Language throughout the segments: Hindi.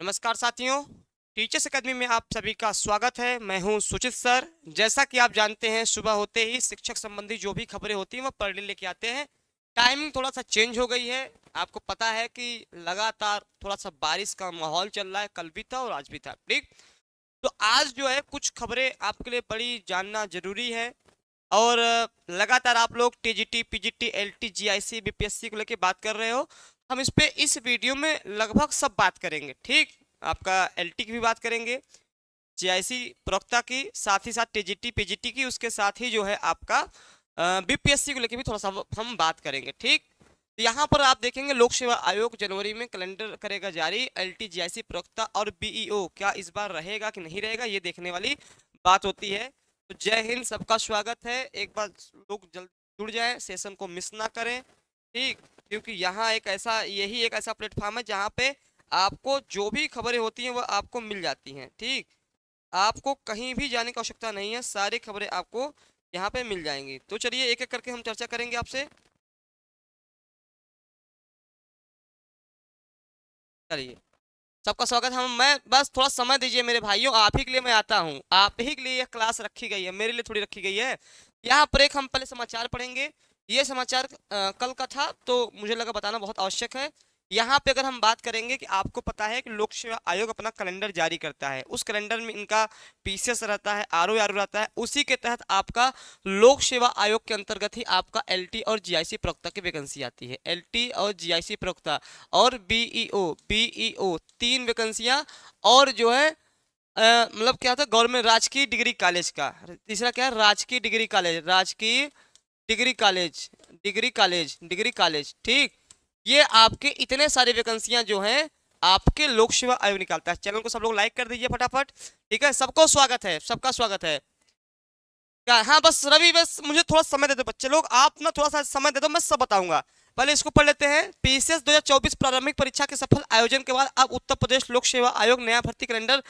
नमस्कार साथियों, टीचर्स एकेडमी में आप सभी का स्वागत है। मैं हूं सुचित सर। जैसा कि आप जानते हैं, सुबह होते ही शिक्षक संबंधी जो भी खबरें होती हैं वो पढ़ने लेके आते हैं। टाइमिंग थोड़ा सा चेंज हो गई है। आपको पता है कि लगातार थोड़ा सा बारिश का माहौल चल रहा है, कल भी था और आज भी था, ठीक। तो आज जो है कुछ खबरें आपके लिए बड़ी जानना जरूरी है। और लगातार आप लोग TGT, PGT, LT, GIC, BPSC को लेके बात कर रहे हो। हम इस वीडियो में लगभग सब बात करेंगे, ठीक। आपका एलटी की भी बात करेंगे, जीआईसी प्रवक्ता की, साथ ही साथ टीजीटी, पीजीटी की, उसके साथ ही जो है आपका बीपीएससी को लेके भी थोड़ा सा हम बात करेंगे, ठीक। तो यहाँ पर आप देखेंगे लोक सेवा आयोग जनवरी में कैलेंडर करेगा जारी। एलटी, जीआईसी प्रवक्ता और बीईओ क्या इस बार रहेगा कि नहीं रहेगा, ये देखने वाली बात होती है। तो जय हिंद, सबका स्वागत है। एक बार लोग जल्दी जुड़ जाएं, सेशन को मिस ना करें, ठीक। क्योंकि यहाँ यही एक ऐसा प्लेटफॉर्म है जहाँ पे आपको जो भी खबरें होती हैं वो आपको मिल जाती हैं, ठीक। आपको कहीं भी जाने की आवश्यकता नहीं है, सारी खबरें आपको यहाँ पे मिल जाएंगी। तो चलिए एक एक करके हम चर्चा करेंगे आपसे। चलिए, सबका स्वागत। हम मैं बस थोड़ा समय दीजिए मेरे भाइयों, आप ही के लिए मैं आता हूँ, आप ही के लिए यह क्लास रखी गई है, मेरे लिए थोड़ी रखी गई है। यहाँ पर एक हम पहले समाचार पढ़ेंगे। ये समाचार कल का था, तो मुझे लगा बताना बहुत आवश्यक है। यहाँ पे अगर हम बात करेंगे कि आपको पता है कि लोक सेवा आयोग अपना कैलेंडर जारी करता है, उस कैलेंडर में इनका पीसीएस रहता है, आरओ आरओ रहता है। उसी के तहत आपका लोक सेवा आयोग के अंतर्गत ही आपका एलटी और जीआईसी प्रवक्ता की वैकेंसी आती है। एलटी और जीआईसी प्रवक्ता और बीईओ बीईओ तीन वैकेंसियां। और जो है मतलब क्या था, गवर्नमेंट राजकीय डिग्री कॉलेज का। तीसरा क्या है, राजकीय डिग्री कॉलेज, राजकीय degree college, degree college, degree college, ठीक। ये आपके इतने सारे वैकेंसियां जो हैं आपके लोक सेवा आयोग निकालता है। चैनल को सब लोग लाइक कर दीजिए फटाफट, ठीक है। सबको स्वागत है, सबका स्वागत है। क्या, हाँ बस रवि, बस मुझे थोड़ा समय दे दो बच्चे लोग, आप ना थोड़ा सा समय दे दो, मैं सब बताऊंगा। पहले इसको पढ़ लेते हैं। पीसीएस 2024 प्रारंभिक परीक्षा के सफल आयोजन के बाद अब उत्तर प्रदेश लोक सेवा आयोग नया भर्ती कैलेंडर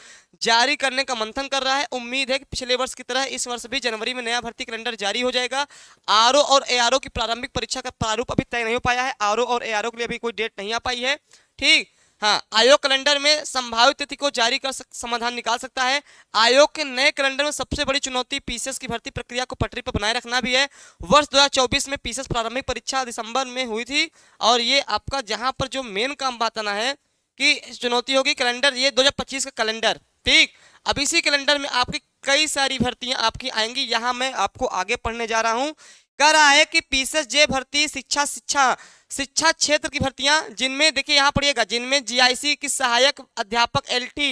जारी करने का मंथन कर रहा है। उम्मीद है कि पिछले वर्ष की तरह इस वर्ष भी जनवरी में नया भर्ती कैलेंडर जारी हो जाएगा। आरओ और एआरओ की प्रारंभिक परीक्षा का प्रारूप अभी तय नहीं हो पाया है। आरओ और एआरओ के लिए अभी कोई डेट नहीं आ पाई है, ठीक। हाँ, आयोग कैलेंडर में संभावित तिथि को जारी कर समाधान निकाल सकता है। आयोग के नए कैलेंडर में सबसे बड़ी चुनौती पीसीएस की भर्ती प्रक्रिया को पटरी पर बनाए रखना भी है। वर्ष 2024 में पीसीएस प्रारंभिक परीक्षा दिसंबर में हुई थी, और ये आपका जहां पर जो मेन काम बात आना है कि चुनौती होगी कैलेंडर, ये 2025 का कैलेंडर, ठीक। अब इसी कैलेंडर में आपकी कई सारी भर्तियां आपकी आएंगी। यहाँ मैं आपको आगे पढ़ने जा रहा हूँ। कह रहा है कि पीसीएस जे भर्ती शिक्षा शिक्षा शिक्षा क्षेत्र की भर्तियां, जिनमें देखिए यहाँ पढ़िएगा, जिनमें जीआईसी की सहायक अध्यापक, एलटी,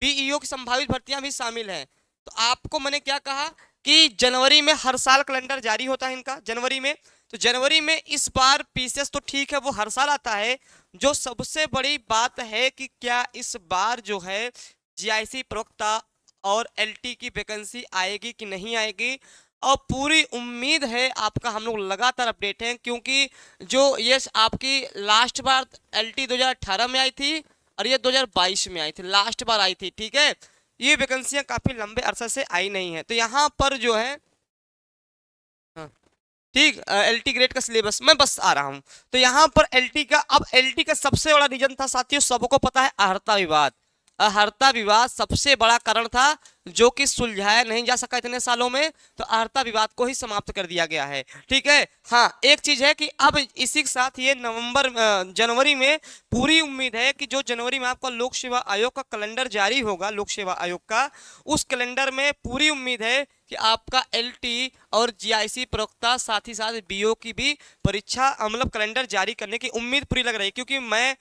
बीईओ की संभावित भर्तियां भी शामिल हैं। तो आपको मैंने क्या कहा कि जनवरी में हर साल कैलेंडर जारी होता है इनका, जनवरी में। तो जनवरी में इस बार पीसीएस तो ठीक है, वो हर साल आता है। जो सबसे बड़ी बात है कि क्या इस बार जो है जीआईसी प्रवक्ता और एलटी की वैकेंसी आएगी कि नहीं आएगी। और पूरी उम्मीद है आपका, हम लोग लगातार अपडेट हैं, क्योंकि जो ये आपकी लास्ट बार एलटी 2018 में आई थी और ये 2022 में आई थी, लास्ट बार आई थी, ठीक है। ये वैकेंसियां काफी लंबे अरसे से आई नहीं है। तो यहाँ पर जो है, हाँ, ठीक, एलटी ग्रेड का सिलेबस मैं बस आ रहा हूँ। तो यहाँ पर एलटी का, अब एलटी का सबसे बड़ा रीजन था साथियों, सबको पता है, अर्हता विवाद। अर्हता विवाद सबसे बड़ा कारण था, जो कि सुलझाया नहीं जा सका इतने सालों में। तो अर्हता विवाद को ही समाप्त कर दिया गया है, ठीक है। हाँ, एक चीज है कि अब इसी के साथ ये जनवरी में पूरी उम्मीद है कि जो जनवरी में आपका लोक सेवा आयोग का कैलेंडर जारी होगा, लोक सेवा आयोग का, उस कैलेंडर में पूरी उम्मीद है कि आपका एलटी और जीआईसी प्रवक्ता, साथ ही साथ बीओ की भी परीक्षा मतलब कैलेंडर जारी करने की उम्मीद पूरी लग रही है। क्योंकि मैं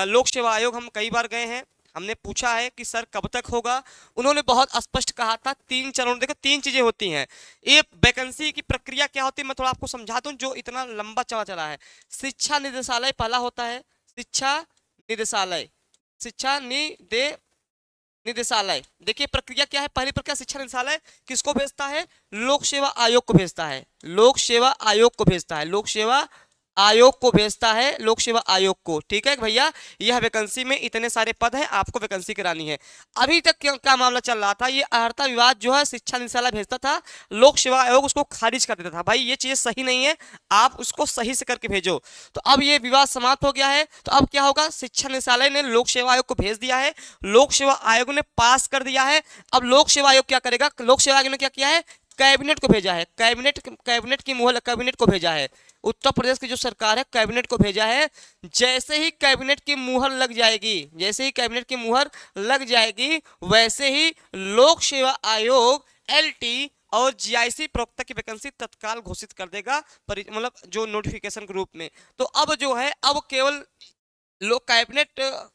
लोक सेवा आयोग हम कई बार गए हैं, हमने पूछा है कि सर कब तक होगा। उन्होंने बहुत स्पष्ट कहा था, तीन चरण, देखो तीन चीजें होती हैं। ये वैकेंसी की प्रक्रिया क्या होती है, मैं थोड़ा आपको समझा दूं, जो इतना लंबा चला चला है। शिक्षा निदेशालय पहला होता है, शिक्षा निदेशालय, शिक्षा निदेशालय। देखिए प्रक्रिया क्या है, पहली प्रक्रिया शिक्षा निदेशालय किसको भेजता है, लोक सेवा आयोग को भेजता है, लोक सेवा आयोग को भेजता है, लोक सेवा आयोग को भेजता है, लोक सेवा आयोग को। ठीक है भैया, यह वैकेंसी में इतने सारे पद हैं, आपको वैकेंसी करानी है। अभी तक क्या मामला चल रहा था, ये अर्हता विवाद जो है शिक्षा निदेशालय भेजता था, लोक सेवा आयोग उसको खारिज कर देता था। भाई ये चीजें सही नहीं है, आप उसको सही से करके भेजो। तो अब ये विवाद समाप्त हो गया है, तो अब क्या होगा, शिक्षा निदेशालय ने लोक सेवा आयोग को भेज दिया है, लोक सेवा आयोग ने पास कर दिया है। अब लोक सेवा आयोग क्या करेगा, लोक सेवा आयोग ने क्या किया है, कैबिनेट को भेजा है, कैबिनेट की मुहर कैबिनेट को भेजा है, उत्तर प्रदेश की जो सरकार है कैबिनेट को भेजा है। जैसे ही कैबिनेट की मुहर लग जाएगी, जैसे ही कैबिनेट की मुहर लग जाएगी, वैसे ही लोक सेवा आयोग एलटी और जीआईसी प्रवक्ता की वैकेंसी तत्काल घोषित कर देगा, मतलब जो नोटिफिकेशन के रूप में। तो अब जो है, अब केवल लोग कैबिनेट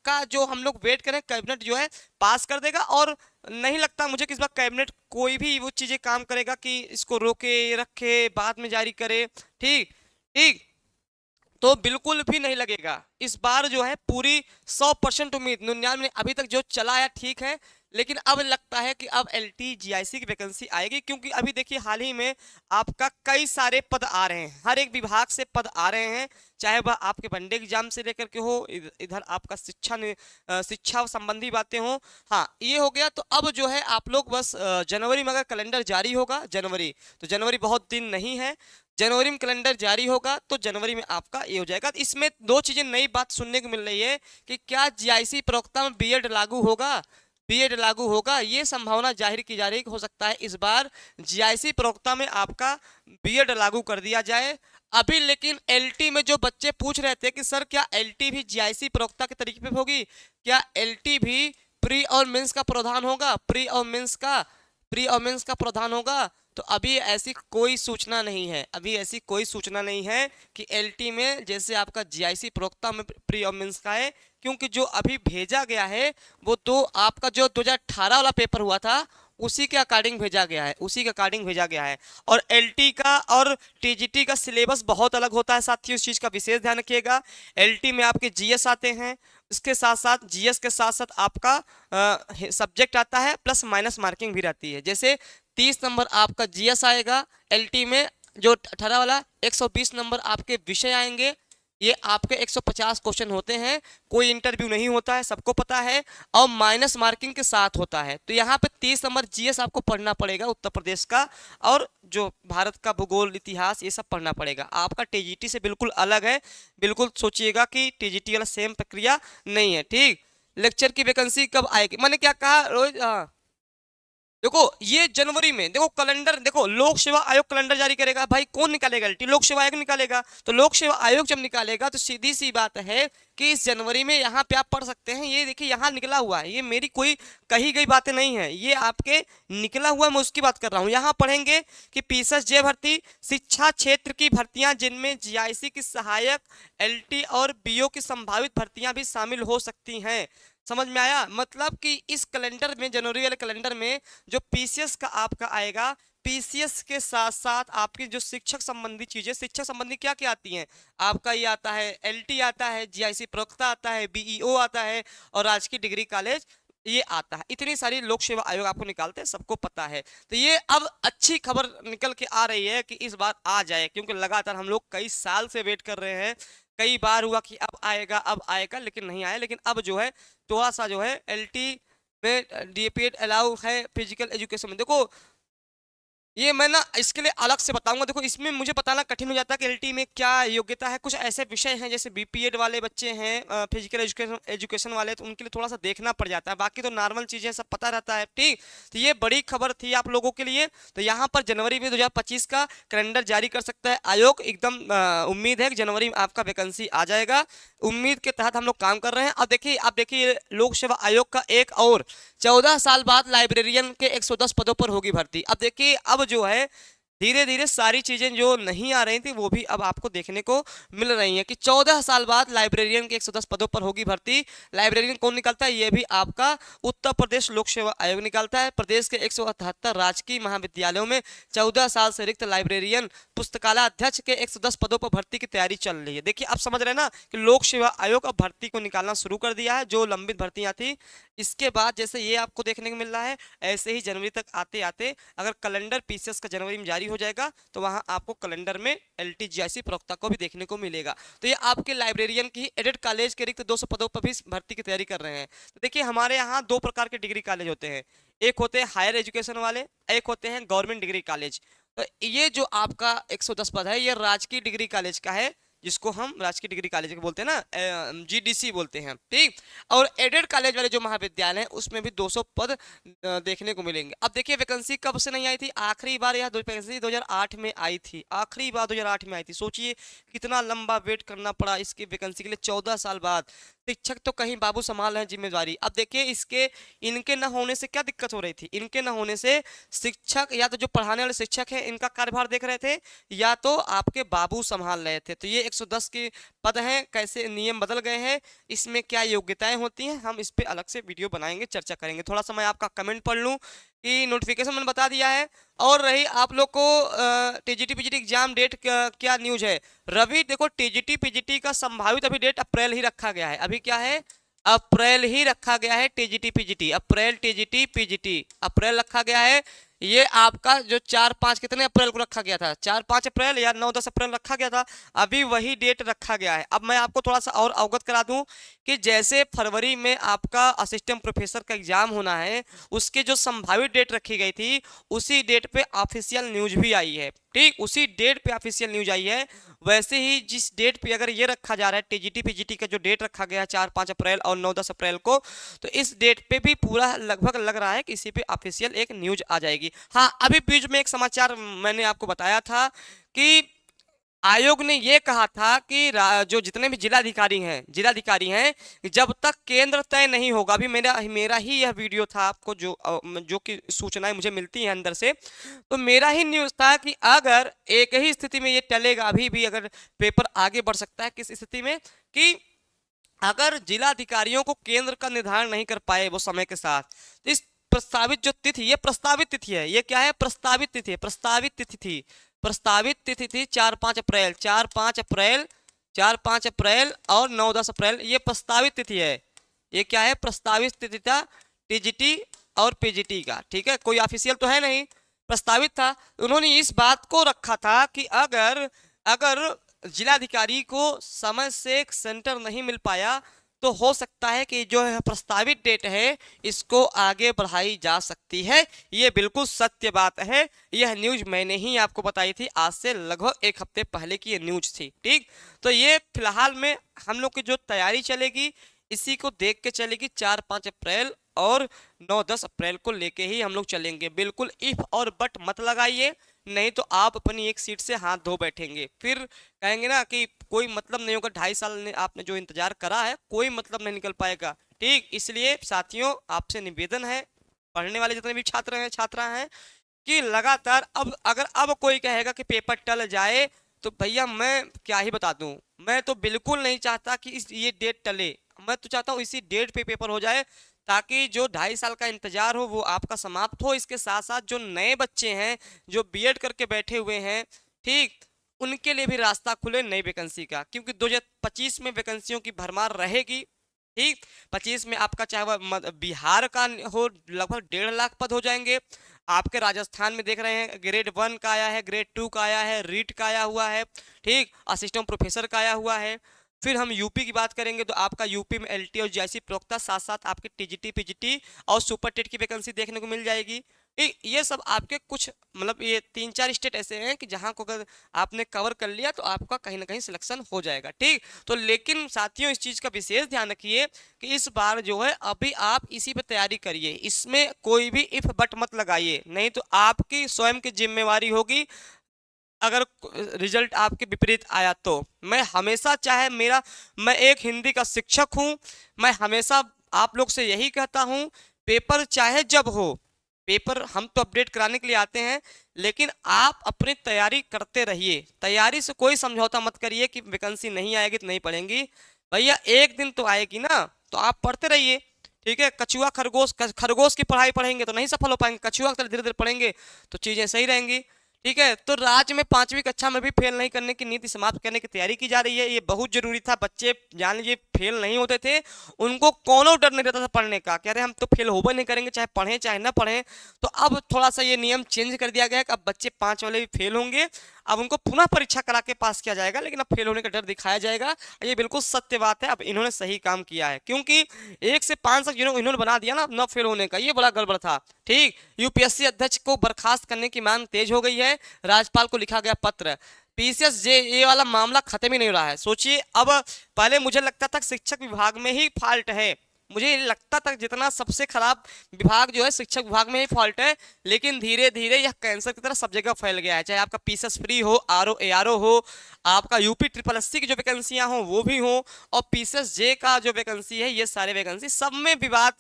का जो हम लोग वेट करें, कैबिनेट जो है पास कर देगा। और नहीं लगता मुझे कि इस बार कैबिनेट कोई भी वो चीजें काम करेगा कि इसको रोके रखे बाद में जारी करे। ठीक ठीक, तो बिल्कुल भी नहीं लगेगा। इस बार जो है पूरी 100% उम्मीद, 99 अभी तक जो चला है ठीक है, लेकिन अब लगता है कि अब एलटी जीआईसी की वैकेंसी आएगी। क्योंकि अभी देखिए हाल ही में आपका कई सारे पद आ रहे हैं, हर एक विभाग से पद आ रहे हैं, चाहे वह आपके वनडे एग्जाम से लेकर के हो, इधर आपका शिक्षा संबंधी बातें हो। हाँ ये हो गया। तो अब जो है आप लोग बस जनवरी में अगर कैलेंडर जारी होगा, जनवरी तो जनवरी बहुत दिन नहीं है, जनवरी में कैलेंडर जारी होगा तो जनवरी में आपका ये हो जाएगा। इसमें दो चीजें नई बात सुनने को मिल रही है कि क्या जीआईसी प्रवक्ता में बीएड लागू होगा, बीएड लागू होगा, ये संभावना जाहिर की जा रही है। हो सकता है इस बार जीआईसी प्रवक्ता में आपका बीएड लागू कर दिया जाए। अभी लेकिन एलटी में जो बच्चे पूछ रहे थे कि सर क्या एलटी भी जीआईसी प्रवक्ता के तरीके पे होगी, क्या एलटी भी प्री और मेंस का प्रावधान होगा, प्री और मेंस का प्रावधान होगा, तो अभी ऐसी कोई सूचना नहीं है, अभी ऐसी कोई सूचना नहीं है कि एलटी में जैसे आपका जीआईसी प्रवक्ता में प्री और मेंस का है। क्योंकि जो अभी भेजा गया है वो तो आपका जो 2018 वाला पेपर हुआ था उसी के अकॉर्डिंग भेजा गया है, उसी के अकॉर्डिंग भेजा गया है। और एलटी का और टीजीटी का सिलेबस बहुत अलग होता है साथियों, इस चीज़ का विशेष ध्यान रखिएगा। एलटी में आपके जीएस आते हैं, इसके साथ साथ जीएस के साथ साथ आपका सब्जेक्ट आता है, प्लस माइनस मार्किंग भी रहती है। जैसे 30 नंबर आपका जीएस आएगा एलटी में, जो 18 वाला 120 नंबर आपके विषय आएंगे, ये आपके 150 क्वेश्चन होते हैं, कोई इंटरव्यू नहीं होता है, सबको पता है, और माइनस मार्किंग के साथ होता है। तो यहाँ पे 30 नंबर जीएस आपको पढ़ना पड़ेगा उत्तर प्रदेश का, और जो भारत का भूगोल इतिहास ये सब पढ़ना पड़ेगा। आपका टीजीटी से बिल्कुल अलग है, बिल्कुल सोचिएगा कि टीजीटी वाला सेम प्रक्रिया नहीं है। ठीक, लेक्चर की वैकेंसी कब आएगी, मैंने क्या कहा रोज, हाँ देखो ये जनवरी में, देखो कैलेंडर, देखो लोक सेवा आयोग कैलेंडर जारी करेगा। भाई कौन निकालेगा, एलटी लोक सेवा आयोग निकालेगा। तो लोक सेवा आयोग जब निकालेगा तो सीधी सी बात है कि इस जनवरी में यहाँ पे आप पढ़ सकते हैं। ये देखिए यहाँ निकला हुआ है, ये मेरी कोई कही गई बातें नहीं है, ये आपके निकला हुआ, मैं उसकी बात कर रहा हूँ। यहाँ पढ़ेंगे कि पीएसएस जे भर्ती, शिक्षा क्षेत्र की भर्तियां जिनमें जीआईसी की सहायक, एलटी और बीओ की संभावित भर्तियां भी शामिल हो सकती हैं। समझ में आया, मतलब कि इस कैलेंडर में, जनवरी वाले कैलेंडर में जो पीसीएस का आपका आएगा, पीसीएस के साथ साथ आपकी जो शिक्षक संबंधी चीजें, शिक्षक संबंधी क्या क्या आती हैं आपका, ये आता है एलटी आता है, जीआईसी प्रवक्ता आता है, बीईओ आता है, और राजकीय डिग्री कॉलेज ये आता है। इतनी सारी लोक सेवा आयोग आपको निकालते हैं, सबको पता है। तो ये अब अच्छी खबर निकल के आ रही है कि इस बार आ जाए, क्योंकि लगातार हम लोग कई साल से वेट कर रहे हैं, कई बार हुआ कि अब आएगा अब आएगा, लेकिन नहीं आया। लेकिन अब जो है थोड़ा सा जो है एलटी में डीपीएड अलाउ है फिजिकल एजुकेशन में। देखो ये मैं ना इसके लिए अलग से बताऊंगा। देखो इसमें मुझे बताना कठिन हो जाता है कि एलटी में क्या योग्यता है। कुछ ऐसे विषय हैं जैसे बीपीएड वाले बच्चे हैं, फिजिकल एजुकेशन वाले, तो उनके लिए थोड़ा सा देखना पड़ जाता है। बाकी तो नॉर्मल चीजें सब पता रहता है। ठीक, तो ये बड़ी खबर थी आप लोगों के लिए। तो यहाँ पर जनवरी में 2025 का कैलेंडर जारी कर सकता है आयोग, एकदम उम्मीद है कि जनवरी में आपका वैकेंसी आ जाएगा। उम्मीद के तहत हम लोग काम कर रहे हैं। अब देखिए लोक सेवा आयोग का एक और 14 साल बाद लाइब्रेरियन के 110 पदों पर होगी भर्ती। अब देखिए अब जो है धीरे धीरे सारी चीजें जो नहीं आ रही थी वो भी अब आपको देखने को मिल रही हैं कि 14 साल बाद लाइब्रेरियन के 110 पदों पर होगी भर्ती। लाइब्रेरियन कौन निकालता है, ये भी आपका उत्तर प्रदेश लोक सेवा आयोग निकालता है। प्रदेश के 178 राजकीय महाविद्यालयों में 14 साल से रिक्त लाइब्रेरियन पुस्तकालय अध्यक्ष के 110 पदों पर भर्ती की तैयारी चल रही है। देखिए अब समझ रहे हैं ना कि लोक सेवा आयोग अब भर्ती को निकालना शुरू कर दिया है, जो लंबित भर्तियां थी। इसके बाद जैसे ये आपको देखने को मिल रहा है, ऐसे ही जनवरी तक आते आते अगर कैलेंडर पीसीएस का जनवरी में जारी हो जाएगा तो वहाँ आपको कैलेंडर में LTGIC प्रवक्ता को भी देखने को मिलेगा। तो ये आपके लाइब्रेरियन की एडेड कॉलेज के रिक्त 200 पदों पर भी भर्ती की तैयारी कर रहे हैं। तो देखिए हमारे यहाँ 2 प्रकार के डिग्री कॉलेज होते हैं, एक होते हैं हायर एजुकेशन वाले, एक होते हैं गवर्नमेंट डिग्री कॉलेज। तो ये जो आपका 110 पद है ये राजकीय डिग्री कॉलेज का है, जिसको हम राजकीय डिग्री कॉलेज बोलते हैं ना, GDC बोलते हैं, ठीक। और एडेड कॉलेज वाले जो महाविद्यालय हैं उसमें भी 200 पद देखने को मिलेंगे। अब देखिए वैकेंसी कब से नहीं आई थी, आखिरी बार यह वैकेंसी 2008 में आई थी, आखिरी बार 2008 में आई थी। सोचिए कितना लंबा वेट करना पड़ा इसकी वैकेंसी के लिए, 14 साल बाद। शिक्षक तो कहीं बाबू संभाल रहे हैं जिम्मेदारी। अब देखिए इनके न होने से क्या दिक्कत हो रही थी, इनके न होने से शिक्षक या तो जो पढ़ाने वाले शिक्षक हैं इनका कार्यभार देख रहे थे, या तो आपके बाबू संभाल रहे थे। तो ये 110 के पद हैं, कैसे नियम बदल गए हैं, इसमें क्या योग्यताएं होती हैं, हम इस पे अलग से वीडियो बनाएंगे, चर्चा करेंगे। थोड़ा सा मैं आपका कमेंट पढ़ लूं कि नोटिफिकेशन मैंने बता दिया है। और रही आप लोग को TGT PGT एग्जाम डेट क्या न्यूज है। रवि देखो TGT PGT का संभावित अभी डेट अप्रैल ही रखा गया है, अभी क्या है, अप्रैल ही रखा गया है। TGT PGT अप्रैल, TGT PGT अप्रैल रखा गया है। ये आपका जो 4-5 कितने अप्रैल को रखा गया था, 4-5 अप्रैल या 9-10 अप्रैल रखा गया था, अभी वही डेट रखा गया है। अब मैं आपको थोड़ा सा और अवगत करा दूं कि जैसे फरवरी में आपका असिस्टेंट प्रोफेसर का एग्जाम होना है, उसके जो संभावित डेट रखी गई थी उसी डेट पे ऑफिशियल न्यूज भी आई है, ठीक, उसी डेट पे ऑफिशियल न्यूज आई है। वैसे ही जिस डेट पे अगर ये रखा जा रहा है TGT PGT का जो डेट रखा गया है 4-5 अप्रैल और 9-10 अप्रैल को, तो इस डेट पे भी पूरा लगभग लग रहा है कि इसी पे ऑफिशियल एक न्यूज आ जाएगी। हाँ अभी बीच में एक समाचार मैंने आपको बताया था कि आयोग ने ये कहा था कि जो जितने भी जिलाधिकारी हैं जब तक केंद्र तय नहीं होगा, अभी मेरा ही यह वीडियो था आपको जो कि सूचनाएं मुझे मिलती हैं अंदर से, तो मेरा ही न्यूज़ था कि अगर एक ही स्थिति में ये टलेगा, अभी भी अगर पेपर आगे बढ़ सकता है किस स्थिति में, कि अगर जिलाधिकारियों को केंद्र का निर्धारण नहीं कर पाए वो समय के साथ, तो इस प्रस्तावित जो तिथि, ये प्रस्तावित तिथि है, ये क्या है, प्रस्तावित तिथि है, प्रस्तावित तिथि थी 4-5 अप्रैल, 4-5 अप्रैल, 4-5 अप्रैल और 9-10 अप्रैल, ये प्रस्तावित तिथि है। ये क्या है, प्रस्तावित तिथि था TGT और PGT का, ठीक है, कोई ऑफिशियल तो है नहीं, प्रस्तावित था। उन्होंने इस बात को रखा था कि अगर जिलाधिकारी को समय से सेंटर नहीं मिल पाया तो हो सकता है कि जो प्रस्तावित डेट है इसको आगे बढ़ाई जा सकती है। ये बिल्कुल सत्य बात है, यह न्यूज मैंने ही आपको बताई थी, आज से लगभग 1 हफ्ते पहले की ये न्यूज थी, ठीक। तो ये फिलहाल में हम लोग की जो तैयारी चलेगी इसी को देख के चलेगी, 4-5 अप्रैल और 9-10 अप्रैल को लेके ही हम लोग चलेंगे। बिल्कुल इफ और बट मत लगाइए, नहीं तो आप अपनी एक सीट से हाथ धो बैठेंगे, फिर कहेंगे ना कि कोई मतलब नहीं होगा, 2.5 साल ने आपने जो इंतजार करा है कोई मतलब नहीं निकल पाएगा, ठीक। इसलिए साथियों आपसे निवेदन है, पढ़ने वाले जितने भी छात्र हैं छात्रा हैं, कि लगातार अब कोई कहेगा कि पेपर टल जाए तो भैया मैं क्या ही बता दूं, मैं तो बिल्कुल नहीं चाहता कि ये डेट टले, मैं तो चाहता हूँ इसी डेट पे पेपर हो जाए, ताकि जो 2.5 साल का इंतजार हो वो आपका समाप्त हो। इसके साथ साथ जो नए बच्चे हैं जो BEd करके बैठे हुए हैं, ठीक, उनके लिए भी रास्ता खुले नई वैकेंसी का, क्योंकि 2025 में वैकेंसियों की भरमार रहेगी, ठीक। 25 में आपका चाहे वह बिहार का हो लगभग 1.5 लाख पद हो जाएंगे, आपके राजस्थान में देख रहे हैं ग्रेड 1 का आया है, ग्रेड 2 का आया है, रीट का आया हुआ है, ठीक, असिस्टेंट प्रोफेसर का आया हुआ है। फिर हम यूपी की बात करेंगे तो आपका यूपी में LT और GIC प्रवक्ता, साथ साथ आपके TGT PGT और सुपर टेट की वैकेंसी देखने को मिल जाएगी। ये सब आपके कुछ मतलब ये 3-4 स्टेट ऐसे हैं कि जहां को अगर आपने कवर कर लिया तो आपका कहीं ना कहीं सिलेक्शन हो जाएगा, ठीक। तो लेकिन साथियों इस चीज़ का विशेष ध्यान रखिए कि इस बार जो है अभी आप इसी पे तैयारी करिए, इसमें कोई भी इफ बट मत लगाइए, नहीं तो आपकी स्वयं की जिम्मेवारी होगी अगर रिजल्ट आपके विपरीत आया तो। मैं हमेशा चाहे मैं एक हिंदी का शिक्षक हूं, मैं हमेशा आप लोग से यही कहता हूं, पेपर चाहे जब हो, पेपर हम तो अपडेट कराने के लिए आते हैं, लेकिन आप अपनी तैयारी करते रहिए, तैयारी से कोई समझौता मत करिए कि वैकेंसी नहीं आएगी तो नहीं पढ़ेंगी, भैया एक दिन तो आएगी ना, तो आप पढ़ते रहिए, ठीक है। कछुआ खरगोश की पढ़ाई पढ़ेंगे तो नहीं सफल हो पाएंगे, कछुआ धीरे धीरे पढ़ेंगे तो चीजें सही रहेंगी, ठीक है। तो राज्य में 5वीं कक्षा में भी फेल नहीं करने की नीति समाप्त करने की तैयारी की जा रही है। ये बहुत जरूरी था। बच्चे जान लीजिए फेल नहीं होते थे, उनको कोनो डर नहीं रहता था पढ़ने का, कह रहे हम तो फेल होबे नहीं करेंगे, चाहे पढ़ें चाहे ना पढ़ें। तो अब थोड़ा सा ये नियम चेंज कर दिया गया है कि अब बच्चे 5 वाले भी फेल होंगे, अब उनको पुनः परीक्षा करा के पास किया जाएगा, लेकिन अब फेल होने का डर दिखाया जाएगा। ये बिल्कुल सत्य बात है। अब इन्होंने सही काम किया है, क्योंकि 1 से 5 तक इन्होंने बना दिया ना न फेल होने का, ये बड़ा गड़बड़ था। ठीक, यूपीएससी अध्यक्ष को बर्खास्त करने की मांग तेज हो गई है। राज्यपाल को लिखा गया पत्र। पीसीएस ये वाला मामला खत्म ही नहीं हो रहा है। सोचिए, अब पहले मुझे लगता था शिक्षक विभाग में ही फॉल्ट है, मुझे लगता था जितना सबसे खराब विभाग जो है शिक्षक विभाग में ही फॉल्ट है, लेकिन धीरे धीरे यह कैंसर की तरह सब जगह फैल गया है। चाहे आपका पीसीएस फ्री हो, आरओ एआरओ हो, आपका यूपी ट्रिपल एससी की जो वैकेंसियां हो वो भी हो, और पीसीएस जे का जो वैकेंसी है, ये सारे वैकेंसी सब में विवाद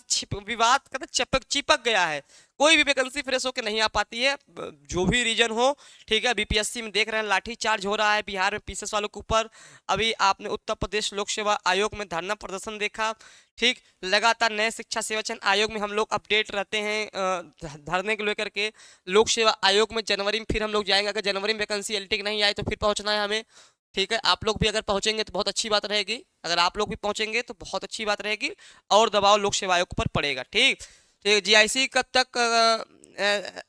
का चिपक गया है। कोई भी वैकेंसी फ्रेश होकर नहीं आ पाती है, जो भी रीजन हो। ठीक है, बीपीएससी में देख रहे हैं लाठी चार्ज हो रहा है बिहार में पीसीएस वालों के ऊपर। अभी आपने उत्तर प्रदेश लोक सेवा आयोग में धरना प्रदर्शन देखा। ठीक, लगातार नए शिक्षा सेवा चयन आयोग में हम लोग अपडेट रहते हैं धरने को लेकर के। लोक सेवा आयोग में जनवरी में फिर हम लोग जाएंगे, अगर जनवरी में वैकेंसी एलटी नहीं आई तो फिर पहुंचना है हमें। ठीक है, आप लोग भी अगर पहुंचेंगे तो बहुत अच्छी बात रहेगी, अगर आप लोग भी पहुंचेंगे तो बहुत अच्छी बात रहेगी, और दबाव लोक सेवा आयोग पर पड़ेगा। ठीक, तो जीआईसी कब तक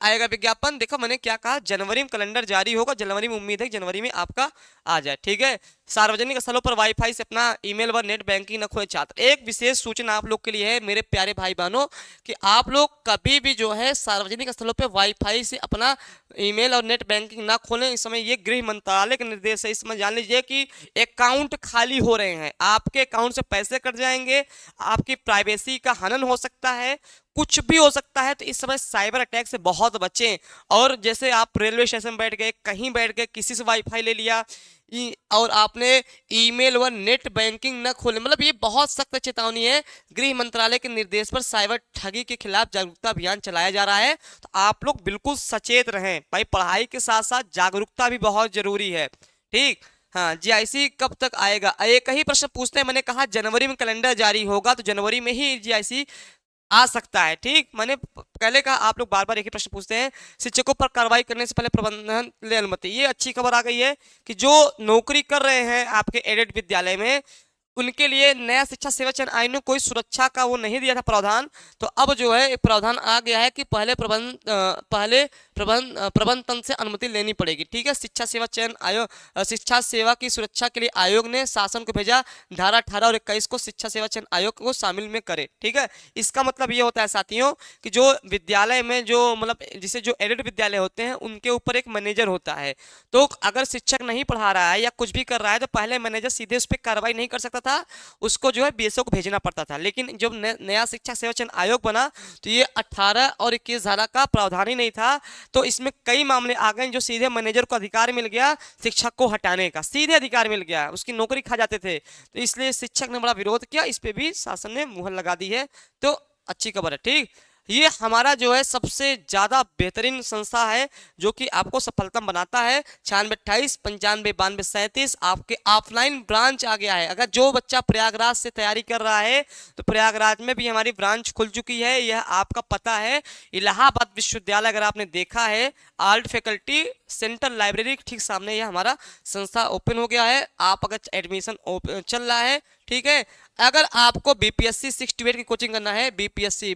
आएगा विज्ञापन? देखो मैंने क्या कहा, जनवरी में कैलेंडर जारी होगा, जनवरी में उम्मीद है कि जनवरी में आपका आ जाए। ठीक है, सार्वजनिक स्थलों पर वाईफाई से अपना ईमेल व नेट बैंकिंग न खोए छात्र। एक विशेष सूचना आप लोग के लिए है मेरे प्यारे भाई बहनों, कि आप लोग कभी भी जो है सार्वजनिक स्थलों पर वाईफाई से अपना ईमेल और नेट बैंकिंग ना खोलें। इस समय ये गृह मंत्रालय के निर्देश है। इस समय जान लीजिए कि अकाउंट खाली हो रहे हैं, आपके अकाउंट से पैसे कट जाएंगे, आपकी प्राइवेसी का हनन हो सकता है, कुछ भी हो सकता है। तो इस समय साइबर अटैक से बहुत बचें। और जैसे आप रेलवे स्टेशन बैठ गए, कहीं बैठ गए, किसी से वाईफाई ले लिया और आपने ईमेल व नेट बैंकिंग न खोले, मतलब ये बहुत सख्त चेतावनी है। गृह मंत्रालय के निर्देश पर साइबर ठगी के खिलाफ जागरूकता अभियान चलाया जा रहा है। तो आप लोग बिल्कुल सचेत रहें भाई, पढ़ाई के साथ साथ जागरूकता भी बहुत जरूरी है। ठीक, हाँ, जीआईसी कब तक आएगा? एक ही प्रश्न पूछते हैं, मैंने कहा जनवरी में कैलेंडर जारी होगा, तो जनवरी में ही जीआईसी आ सकता है। ठीक, मैंने पहले कहा, आप लोग बार बार एक ही प्रश्न पूछते हैं। शिक्षकों पर कार्रवाई करने से पहले प्रबंधन ले अनुमति। ये अच्छी खबर आ गई है कि जो नौकरी कर रहे हैं आपके एडेड विद्यालय में, उनके लिए नया शिक्षा सेवा चयन आयोग ने कोई सुरक्षा का वो नहीं दिया था प्रावधान। तो अब जो है एक प्रावधान आ गया है कि पहले प्रबंध तंत्र से अनुमति लेनी पड़ेगी। ठीक है, शिक्षा सेवा चयन आयोग, शिक्षा सेवा की सुरक्षा के लिए आयोग ने शासन को भेजा, धारा 18 और 21 को शिक्षा सेवा चयन आयोग को शामिल में करे। ठीक है, इसका मतलब ये होता है साथियों कि जो विद्यालय में जो मतलब जिसे जो एडेड विद्यालय होते हैं, उनके ऊपर एक मैनेजर होता है। तो अगर शिक्षक नहीं पढ़ा रहा है या कुछ भी कर रहा है, तो पहले मैनेजर सीधे उस पर कार्रवाई नहीं कर सकता था, उसको जो है बीएसओ को भेजना पड़ता था। लेकिन जब नया शिक्षा सेवा चयन आयोग बना, तो ये 18 और 21 धारा का प्रावधान ही नहीं था। तो इसमें कई मामले आ गए जो सीधे मैनेजर को अधिकार मिल गया शिक्षक को हटाने का, सीधे अधिकार मिल गया, उसकी नौकरी खा जाते थे। तो इसलिए शिक्षक ने बड़ा विरोध किया, इस पे भी शासन ने मुहर लगा दी है। तो अच्छी खबर है। ठीक, ये हमारा जो है सबसे ज्यादा बेहतरीन संस्था है जो कि आपको सफलता बनाता है। 9628 95 92 37 आपके ऑफलाइन ब्रांच आ गया है। अगर जो बच्चा प्रयागराज से तैयारी कर रहा है, तो प्रयागराज में भी हमारी ब्रांच खुल चुकी है, यह आपका पता है। इलाहाबाद विश्वविद्यालय अगर आपने देखा है, आर्ट फैकल्टी सेंट्रल लाइब्रेरी ठीक सामने यह हमारा संस्था ओपन हो गया है। आप अगर एडमिशन चल रहा है, ठीक है, अगर आपको बीपीएससी 6 to 8 की कोचिंग करना है, बीपीएससी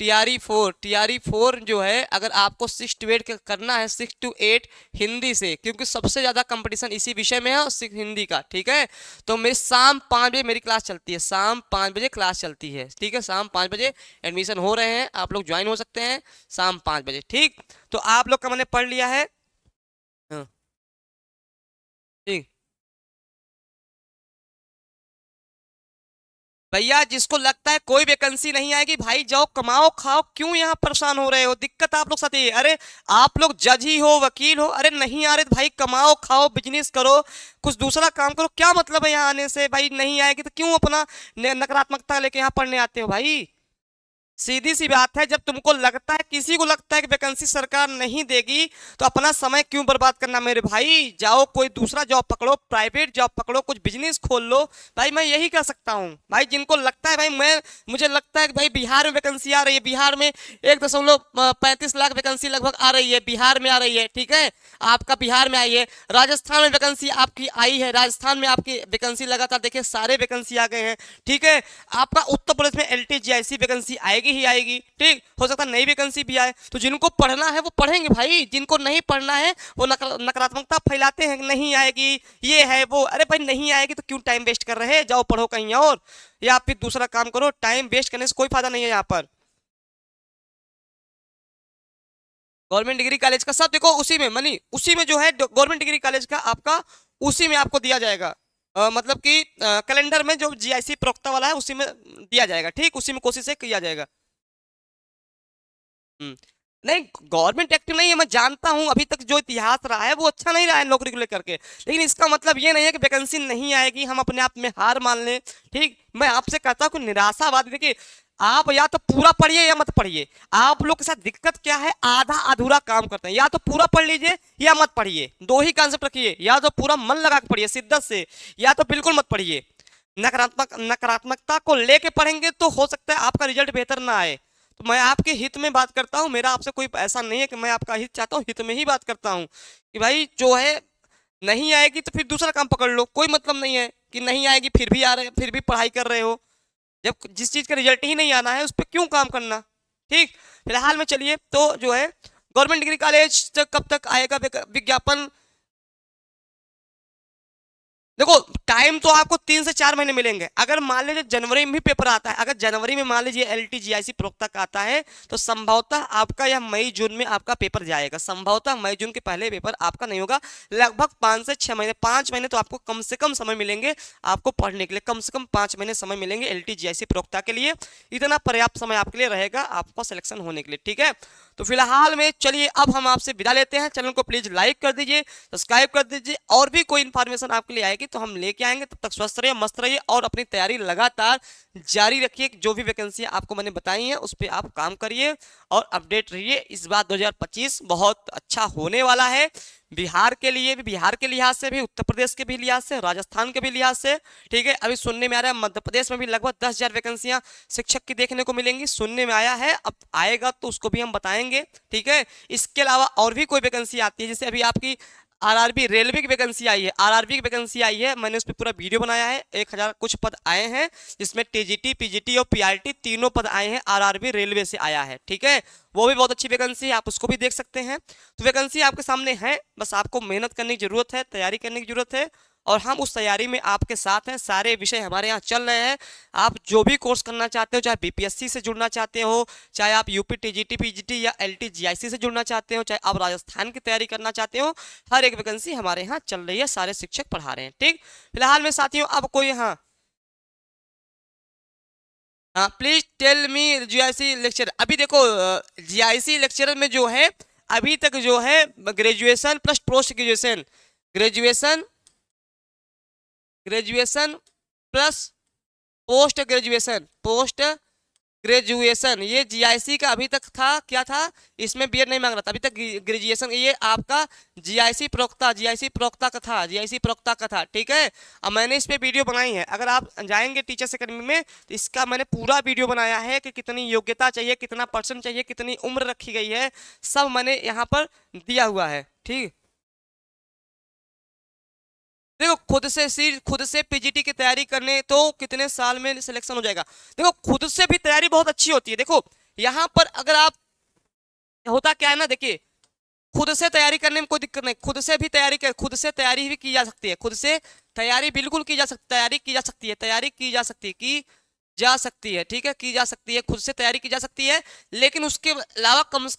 टीआरई4 जो है, अगर आपको 6 to 8 करना है, 6 to 8 हिंदी से, क्योंकि सबसे ज्यादा कंपटीशन इसी विषय में है और हिंदी का। ठीक है, तो मेरी शाम 5 बजे मेरी क्लास चलती है, शाम 5 बजे क्लास चलती है। ठीक है, शाम 5 बजे एडमिशन हो रहे हैं, आप लोग ज्वाइन हो सकते हैं शाम 5 बजे। ठीक, तो आप लोग का मैंने पढ़ लिया है। हाँ, ठीक भैया, जिसको लगता है कोई वैकेंसी नहीं आएगी, भाई जाओ कमाओ खाओ, क्यों यहाँ परेशान हो रहे हो? दिक्कत आप लोग साथ ही है। अरे आप लोग जज ही हो, वकील हो, अरे नहीं आ रहे तो भाई कमाओ खाओ, बिजनेस करो, कुछ दूसरा काम करो, क्या मतलब है यहाँ आने से? भाई नहीं आएगी तो क्यों अपना नकारात्मकता लेके यहाँ पढ़ने आते हो भाई? सीधी सी बात है, जब तुमको लगता है, किसी को लगता है कि वैकेंसी सरकार नहीं देगी, तो अपना समय क्यों बर्बाद करना मेरे भाई। जाओ कोई दूसरा जॉब पकड़ो, प्राइवेट जॉब पकड़ो, कुछ बिजनेस खोल लो। भाई मैं यही कर सकता हूँ भाई। जिनको लगता है भाई मुझे लगता है कि भाई बिहार में वैकेंसी आ रही है, बिहार में 1.35 लाख वैकेंसी लगभग आ रही है, बिहार में आ रही है, ठीक है, आपका बिहार में आई है। राजस्थान में वैकेंसी आपकी आई है, राजस्थान में आपकी वैकेंसी लगातार देखिए सारे वैकेंसी आ गए हैं, ठीक है। आपका उत्तर प्रदेश में LTGIC वैकेंसी आएगी ही आएगी, ठीक, हो सकता है नई वैकेंसी भी आए। तो जिनको पढ़ना है वो पढ़ेंगे भाई, जिनको नहीं पढ़ना है वो नकारात्मकता फैलाते हैं, नहीं आएगी, ये है वो। अरे भाई नहीं आएगी तो क्यों टाइम वेस्ट कर रहे हैं, जाओ पढ़ो कहीं और, या फिर दूसरा काम करो। टाइम वेस्ट करने से कोई फायदा नहीं है यहाँ पर। गवर्नमेंट डिग्री कॉलेज का सब देखो उसी में मनी, उसी में जो है गवर्नमेंट डिग्री कॉलेज का आपका उसी में आपको दिया जाएगा। मतलब कि कैलेंडर में जो GIC प्रवक्ता वाला है उसी में दिया जाएगा, ठीक, उसी में कोशिश से किया जाएगा। हम्म। नहीं, गवर्नमेंट एक्टिव नहीं है, मैं जानता हूं अभी तक जो इतिहास रहा है वो अच्छा नहीं रहा है नौकरी को लेकर के, लेकिन इसका मतलब ये नहीं है कि वैकेंसी नहीं आएगी हम अपने आप में हार मान लें, ठीक। मैं आपसे कहता हूं कि निराशावाद, देखिए आप या तो पूरा पढ़िए या मत पढ़िए। आप लोग के साथ दिक्कत क्या है, आधा अधूरा काम करते हैं। या तो पूरा पढ़ लीजिए या मत पढ़िए, दो ही कॉन्सेप्ट रखिए, या तो पूरा मन लगा के पढ़िए शिद्दत से, या तो बिल्कुल मत पढ़िए। नकारात्मकता को लेके पढ़ेंगे तो हो सकता है आपका रिजल्ट बेहतर ना आए। तो मैं आपके हित में बात करता हूँ, मेरा आपसे कोई ऐसा नहीं है कि मैं आपका हित चाहता हूँ, हित में ही बात करता हूँ कि भाई जो है नहीं आएगी तो फिर दूसरा काम पकड़ लो, कोई मतलब नहीं है कि नहीं आएगी फिर भी आ रहे, फिर भी पढ़ाई कर रहे हो। जब जिस चीज का रिजल्ट ही नहीं आना है उस पर क्यों काम करना, ठीक। फिलहाल में चलिए तो जो है गवर्नमेंट डिग्री कॉलेज तक कब तक आएगा विज्ञापन। देखो टाइम तो आपको 3 से 4 महीने मिलेंगे। अगर मान लीजिए जनवरी में भी पेपर आता है, अगर जनवरी में मान लीजिए LTGIC प्रवक्ता का आता है, तो संभवतः आपका यह मई जून में आपका पेपर जाएगा, संभवतः मई जून के पहले पेपर आपका नहीं होगा। लगभग 5 से 6 महीने, 5 महीने तो आपको कम से कम समय मिलेंगे आपको पढ़ने के लिए, कम से कम 5 महीने समय मिलेंगे LTGIC प्रवक्ता के लिए। इतना पर्याप्त समय आपके लिए रहेगा आपका सिलेक्शन होने के लिए, ठीक है। तो फिलहाल में चलिए अब हम आपसे विदा लेते हैं। चैनल को प्लीज लाइक कर दीजिए, सब्सक्राइब कर दीजिए, और भी कोई इन्फॉर्मेशन आपके लिए आएगी तो हम लेके आएंगे। तब तक स्वस्थ रहिए, मस्त रहिए और अपनी तैयारी लगातार जारी रखिए। जो भी वैकेंसी आपको मैंने बताई है उस पर आप काम करिए और अपडेट रहिए। इस बार 2025 बहुत अच्छा होने वाला है, बिहार के लिए भी, बिहार के लिहाज से भी, उत्तर प्रदेश के भी लिहाज से, राजस्थान के भी लिहाज से, ठीक है। अभी सुनने में आ रहा है मध्य प्रदेश में भी लगभग 10,000 वैकेंसियां शिक्षक की देखने को मिलेंगी, सुनने में आया है। अब आएगा तो उसको भी हम बताएंगे, ठीक है। इसके अलावा और भी कोई वैकेंसी आती है, जैसे अभी आपकी RRB रेलवे की वैकेंसी आई है, RRB की वैकेंसी आई है, मैंने उस पर पूरा वीडियो बनाया है। 1,000 कुछ पद आए हैं जिसमें TGT, PGT और PRT तीनों पद आए हैं, RRB रेलवे से आया है, ठीक है। वो भी बहुत अच्छी वैकेंसी है, आप उसको भी देख सकते हैं। तो वैकेंसी आपके सामने है, बस आपको मेहनत करने की जरूरत है, तैयारी करने की जरूरत है, और हम उस तैयारी में आपके साथ हैं। सारे विषय हमारे यहाँ चल रहे हैं। आप जो भी कोर्स करना चाहते हो, चाहे BPSC से जुड़ना चाहते हो, चाहे आप UP TGT PGT या LTGIC से जुड़ना चाहते हो, चाहे आप राजस्थान की तैयारी करना चाहते हो, हर एक वैकेंसी हमारे यहाँ चल रही है, सारे शिक्षक पढ़ा रहे हैं, ठीक। फिलहाल में साथियों अब कोई, हाँ हाँ please tell me GIC lecture. अभी देखो GIC लेक्चर में जो है अभी तक जो है graduation plus post graduation, graduation graduation plus post graduation, post graduation, ये GIC का अभी तक था, क्या था, इसमें BEd नहीं मांग रहा था अभी तक, ग्रेजुएशन। ये आपका GIC प्रवक्ता, GIC प्रवक्ता का था, GIC प्रवक्ता का था, ठीक है। अब मैंने इस पे वीडियो बनाई है, अगर आप जाएंगे टीचर्स अकेडमी में तो इसका मैंने पूरा वीडियो बनाया है कि कितनी योग्यता चाहिए, कितना % चाहिए, कितनी उम्र रखी गई है, सब मैंने यहाँ पर दिया हुआ है, ठीक। देखो खुद से PGT की तैयारी करने तो कितने साल में सिलेक्शन हो जाएगा। देखो खुद से भी तैयारी बहुत अच्छी होती है। देखो यहाँ पर अगर आप, होता क्या है ना, देखिए खुद से तैयारी करने में कोई दिक्कत नहीं, खुद से भी तैयारी कर, खुद से तैयारी भी की जा सकती है, खुद से तैयारी बिल्कुल की जा सकती, तैयारी की जा सकती है, तैयारी की जा सकती है, की जा सकती है, ठीक है, की जा सकती है, खुद से तैयारी की जा सकती है। लेकिन उसके अलावा कम से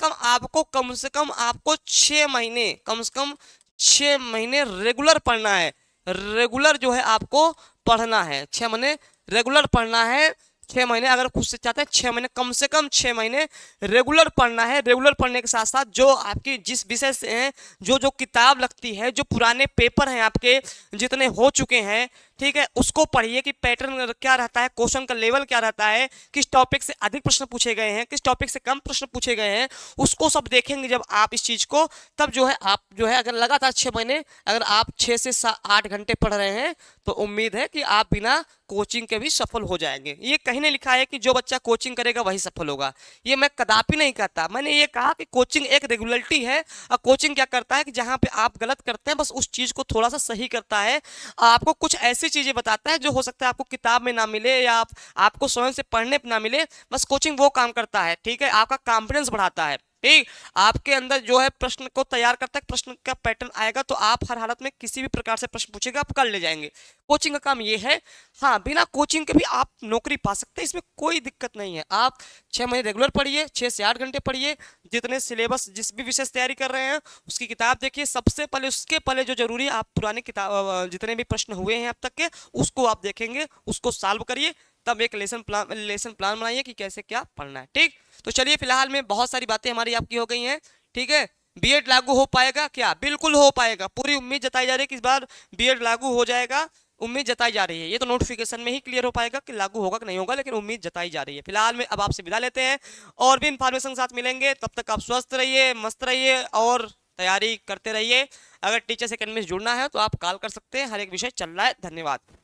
कम आपको 6 महीने, कम से कम 6 महीने रेगुलर पढ़ना है, रेगुलर जो है आपको पढ़ना है, 6 महीने रेगुलर पढ़ना है। 6 महीने अगर खुद से चाहते हैं, 6 महीने, कम से कम 6 महीने रेगुलर पढ़ना है। रेगुलर पढ़ने के साथ साथ जो आपकी जिस विषय से हैं, जो जो किताब लगती है, जो पुराने पेपर हैं आपके जितने हो चुके हैं, ठीक है, उसको पढ़िए कि पैटर्न क्या रहता है, क्वेश्चन का लेवल क्या रहता है, किस टॉपिक से अधिक प्रश्न पूछे गए हैं, किस टॉपिक से कम प्रश्न पूछे गए हैं, उसको सब देखेंगे जब आप इस चीज को, तब जो है आप जो है अगर लगातार 6 महीने अगर आप 6 से 8 घंटे पढ़ रहे हैं तो उम्मीद है कि आप बिना कोचिंग के भी सफल हो जाएंगे। ये कहीं नहीं लिखा है कि जो बच्चा कोचिंग करेगा वही सफल होगा, ये मैं कदापि नहीं कहता। मैंने ये कहा कि कोचिंग एक रेगुलरिटी है, और कोचिंग क्या करता है कि जहां पे आप गलत करते हैं बस उस चीज को थोड़ा सा सही करता है, आपको कुछ ऐसी चीजें बताता है जो हो सकता है आपको किताब में ना मिले या आपको स्वयं से पढ़ने पे ना मिले, बस कोचिंग वो काम करता है। ठीक है, आपका कॉन्फिडेंस बढ़ाता है, ठीक, आपके अंदर जो है प्रश्न को तैयार करता है, प्रश्न का पैटर्न आएगा तो आप हर हालत में किसी भी प्रकार से प्रश्न पूछेगा आप कर ले जाएंगे। कोचिंग का काम ये है। हाँ, बिना कोचिंग के भी आप नौकरी पा सकते हैं, इसमें कोई दिक्कत नहीं है। आप 6 महीने रेगुलर पढ़िए, 6 से 8 घंटे पढ़िए, जितने सिलेबस जिस भी विषय से तैयारी कर रहे हैं उसकी किताब देखिए, सबसे पहले उसके पहले जो जरूरी है आप पुराने किताब जितने भी प्रश्न हुए हैं अब तक के उसको आप देखेंगे, उसको सॉल्व करिए, तब एक लेसन प्लान बनाइए कि कैसे क्या पढ़ना है। ठीक, तो चलिए फिलहाल में बहुत सारी बातें हमारी आपकी हो गई हैं। ठीक है, बीएड लागू हो पाएगा क्या? बिल्कुल हो पाएगा, पूरी उम्मीद जताई जा रही है कि इस बार बीएड लागू हो जाएगा, उम्मीद जताई जा रही है। ये तो नोटिफिकेशन में ही क्लियर हो पाएगा कि लागू होगा कि नहीं होगा, लेकिन उम्मीद जताई जा रही है। फिलहाल में अब आपसे विदा लेते हैं, और भी इन्फॉर्मेशन के साथ मिलेंगे, तब तक आप स्वस्थ रहिए, मस्त रहिए और तैयारी करते रहिए। अगर टीचर्स अकेडमी से जुड़ना है तो आप कॉल कर सकते हैं, हर एक विषय चल रहा है। धन्यवाद।